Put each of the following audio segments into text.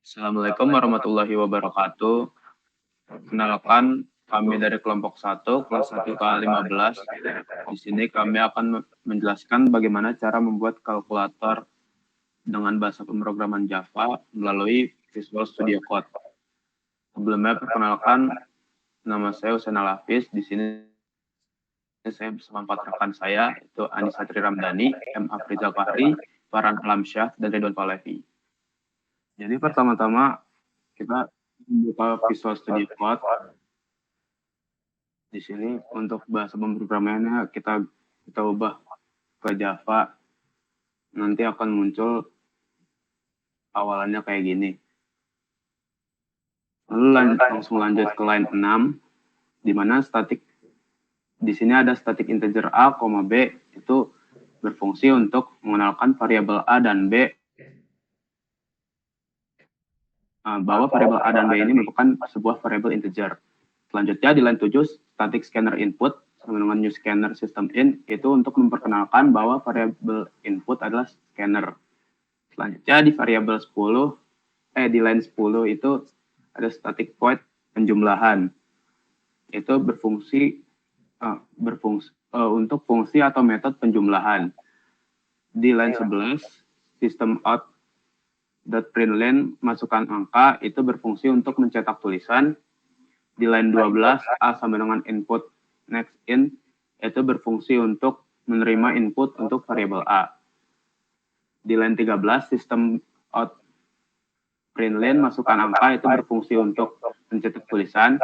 Assalamualaikum warahmatullahi wabarakatuh. Kenalkan, kami dari kelompok 1, kelas 1 K15. Di sini kami akan menjelaskan bagaimana cara membuat kalkulator dengan bahasa pemrograman Java melalui Visual Studio Code. Sebelumnya, perkenalkan, nama saya Husain Al-Hafiz. Di sini saya bersama 4 rekan saya, yaitu Anissa Tri Ramdhani, M. Afrizal Fahri, Farhan Alamsyah, dan Ridwan Palevi. Jadi pertama-tama kita membuka Visual Studio Code. Di sini untuk bahasa pemrogramannya kita ubah ke Java. Nanti akan muncul awalannya kayak gini. Lalu langsung lanjut ke line 6, di mana di sini ada static integer A, B itu berfungsi untuk mengenalkan variabel A dan B, bahwa variabel A dan B ini merupakan sebuah variabel integer. Selanjutnya di line 7, static scanner input sama dengan new scanner system in itu untuk memperkenalkan bahwa variabel input adalah scanner. Selanjutnya di variabel 10, di line 10 itu ada static void penjumlahan. Itu berfungsi untuk fungsi atau metode penjumlahan. Di line 11, system out .println masukkan angka itu berfungsi untuk mencetak tulisan. Di line 12, A sama dengan input next in itu berfungsi untuk menerima input untuk variabel A. Di line 13, system out println masukkan angka itu berfungsi untuk mencetak tulisan.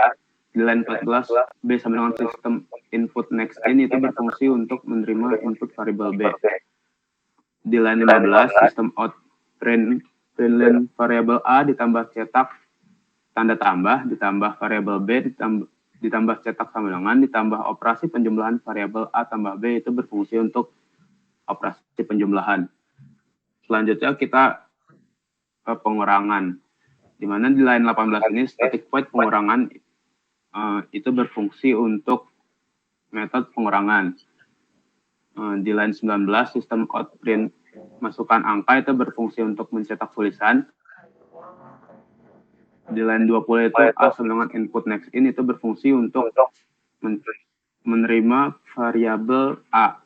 Di line 14, B sama dengan sistem input next in itu berfungsi untuk menerima input variabel B. Di line 15, sistem out println variabel A ditambah cetak tanda tambah, ditambah variabel B, ditambah cetak sama dengan, ditambah operasi penjumlahan variabel A tambah B itu berfungsi untuk operasi penjumlahan. Selanjutnya kita ke pengurangan. Di mana di line 18 ini static void pengurangan itu berfungsi untuk metode pengurangan. Di line 19, sistem outprint masukkan angka itu berfungsi untuk mencetak tulisan. Di line 20 itu A sama dengan input next in itu berfungsi untuk menerima variabel A.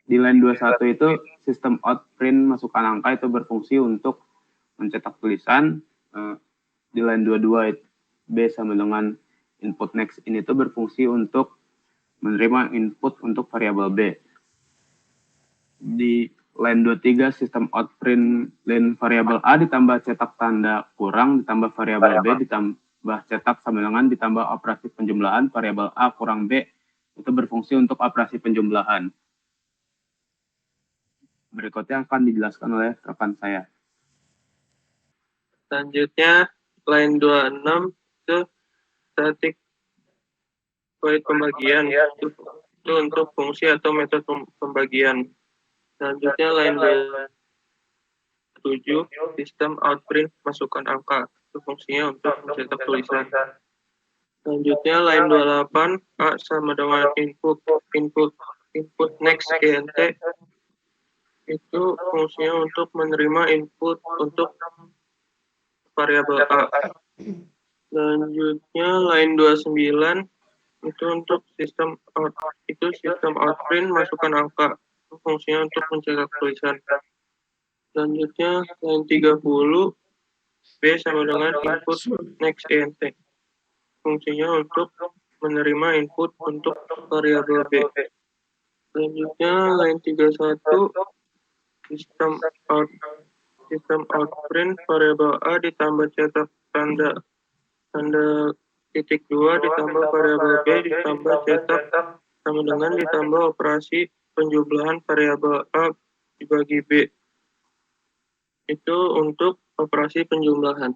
Di line 21 itu sistem outprint masukkan angka itu berfungsi untuk mencetak tulisan. Di line 22 B sama dengan input next in itu berfungsi untuk menerima input untuk variabel B. Di line 23 sistem outprint line variabel A ditambah cetak tanda kurang ditambah variabel B ditambah cetak sama dengan ditambah operasi penjumlahan variabel A kurang B itu berfungsi untuk operasi penjumlahan. Berikutnya akan dijelaskan oleh rekan saya. Selanjutnya line 26 itu static void pembagian itu untuk fungsi atau metode pembagian. Selanjutnya line 27 sistem outprint masukkan angka itu fungsinya untuk mencetak tulisan. Selanjutnya line 28 A sama dengan input next GNT itu fungsinya untuk menerima input untuk variabel A. Selanjutnya line 29 itu untuk sistem outprint masukkan angka itu fungsinya untuk mencetak tulisan. Selanjutnya line 30 B sama dengan input next ENT fungsinya untuk menerima input untuk variabel B. Selanjutnya line 31 sistem outprint variabel A ditambah cetak tanda titik 2 ditambah variabel B ditambah cetak sama dengan ditambah operasi penjumlahan variabel A dibagi B. Itu untuk operasi penjumlahan.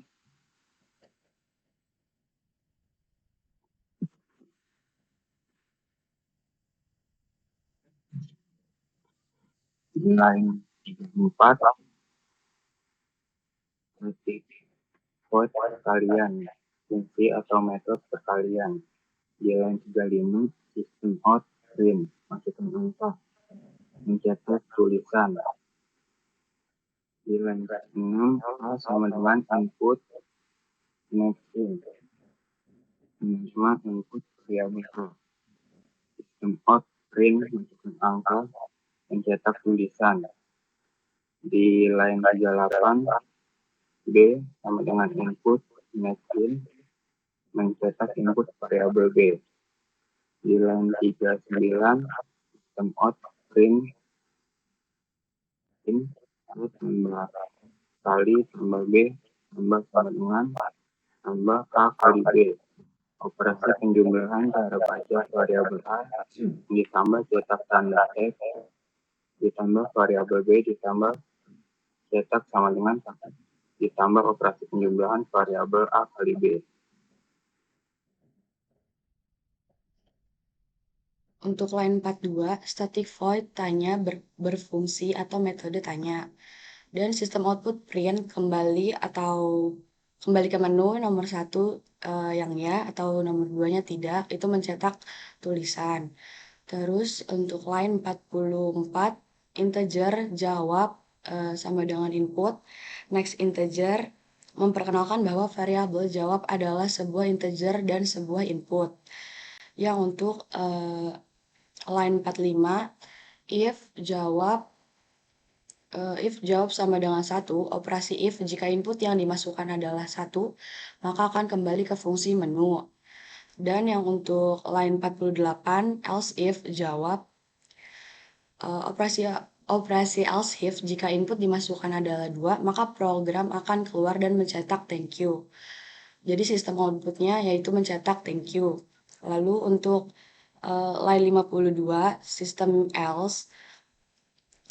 Di line 34, static void perkalian, fungsi atau metode perkalian. Di line 35, sistem out print masukkan angka mencetak tulisan. Di line 6 A sama dengan input next in. Cuma input variabel A. Sistem out print masukkan angka, mencetak tulisan. Di line 38 B sama dengan input next in, mencetak input variabel B. Di line 39 sistem out print in harus tambah kali tambah B tambah sama dengan tambah A kali B. Operasi penjumlahan cara baca variabel A ditambah cetak tanda X ditambah variabel B ditambah cetak sama dengan 1 ditambah operasi penjumlahan variabel A kali B. Untuk line 42, static void tanya berfungsi atau metode tanya. Dan sistem output print kembali ke menu nomor 1 yang ya atau nomor 2-nya tidak, itu mencetak tulisan. Terus untuk line 44, integer jawab sama dengan input, next integer memperkenalkan bahwa variabel jawab adalah sebuah integer dan sebuah input. Yang untuk line 45, if jawab sama dengan 1, operasi if jika input yang dimasukkan adalah 1, maka akan kembali ke fungsi menu. Dan yang untuk line 48, else if jawab, operasi else if jika input dimasukkan adalah 2, maka program akan keluar dan mencetak thank you. Jadi sistem outputnya yaitu mencetak thank you. Lalu untuk line 52, sistem else,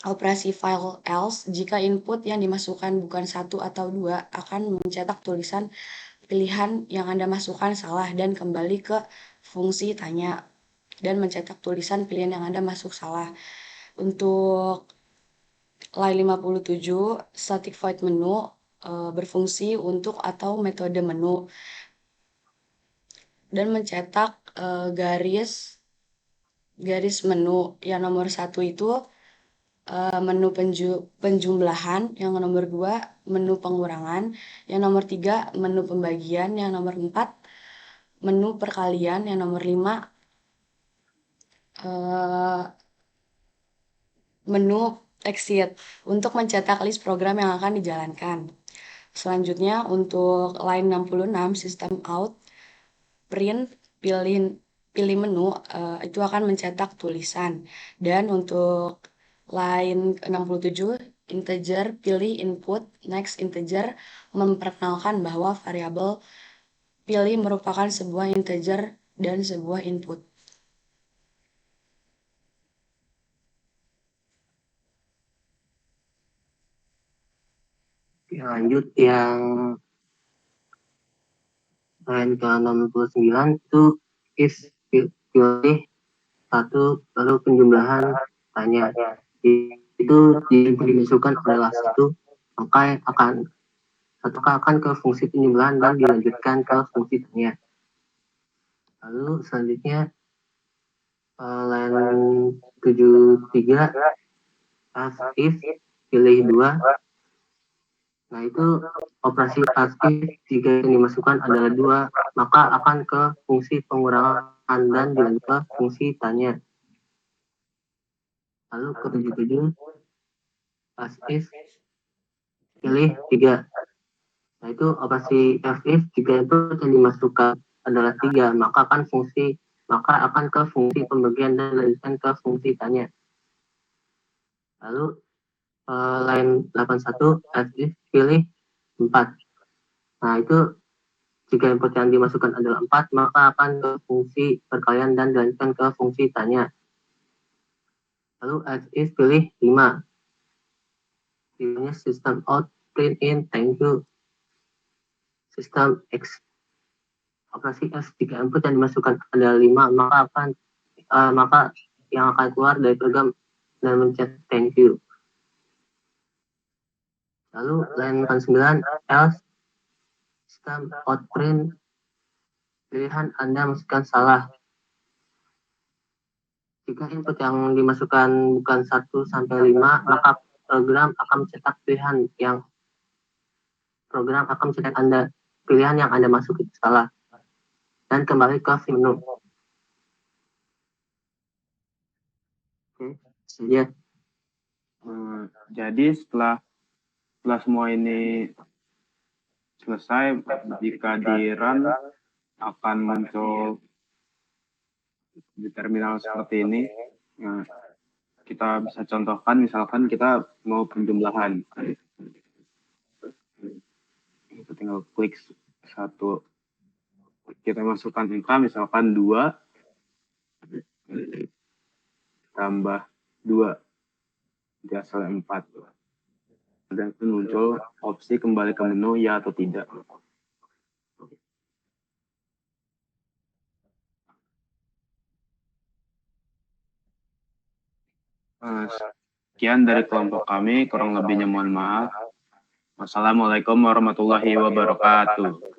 operasi file else jika input yang dimasukkan bukan 1 atau 2 akan mencetak tulisan pilihan yang Anda masukkan salah dan kembali ke fungsi tanya dan mencetak tulisan pilihan yang Anda masuk salah. Untuk line 57, static void menu berfungsi untuk atau metode menu dan mencetak garis menu. Yang nomor 1 itu menu penjumlahan, yang nomor 2 menu pengurangan, yang nomor 3 menu pembagian, yang nomor 4 menu perkalian, yang nomor 5 menu exit untuk mencetak list program yang akan dijalankan. Selanjutnya untuk line 66, sistem out print pilih menu itu akan mencetak tulisan. Dan untuk line 67, integer pilih input, next integer memperkenalkan bahwa variabel pilih merupakan sebuah integer dan sebuah input. Lanjut yang line ke 69 itu is pilih 1 lalu penjumlahan tanya. Itu dimasukkan adalah 1, maka akan ke fungsi penjumlahan dan dilanjutkan ke fungsi tanya. Lalu selanjutnya line 73, as if pilih 2. Nah itu operasi as if jika yang dimasukkan adalah 2, maka akan ke fungsi pengurangan dan dilanjutkan ke fungsi tanya. Lalu ke 77, as if pilih 3. Nah itu operasi if jika input yang dimasukkan adalah 3, maka akan ke fungsi pembagian dan dilanjutkan ke fungsi tanya. Lalu line 81, as if pilih 4. Nah itu jika input yang dimasukkan adalah 4, maka akan ke fungsi perkalian dan dilanjutkan ke fungsi tanya. Lalu as if pilih 5. Pilihnya system out print in thank you. Sistem X, operasi X jika input yang dimasukkan adalah 5, maka yang akan keluar dari program dan mencetak thank you. Lalu line 9, else sistem out print pilihan Anda masukkan salah. Jika input yang dimasukkan bukan 1 sampai 5, maka program akan mencetak pilihan yang masuk itu salah. Dan kembali ke menu. Saja. Jadi setelah semua ini selesai, jika di run akan muncul di terminal seperti ini. Nah, kita bisa contohkan, misalkan kita mau penjumlahan. Kita tinggal klik satu. Kita masukkan angka, misalkan 2 tambah 2 dihasilkan 4. Dan muncul opsi kembali ke menu ya atau tidak. Sekian dari kelompok kami, kurang lebihnya mohon maaf. Wassalamualaikum warahmatullahi wabarakatuh.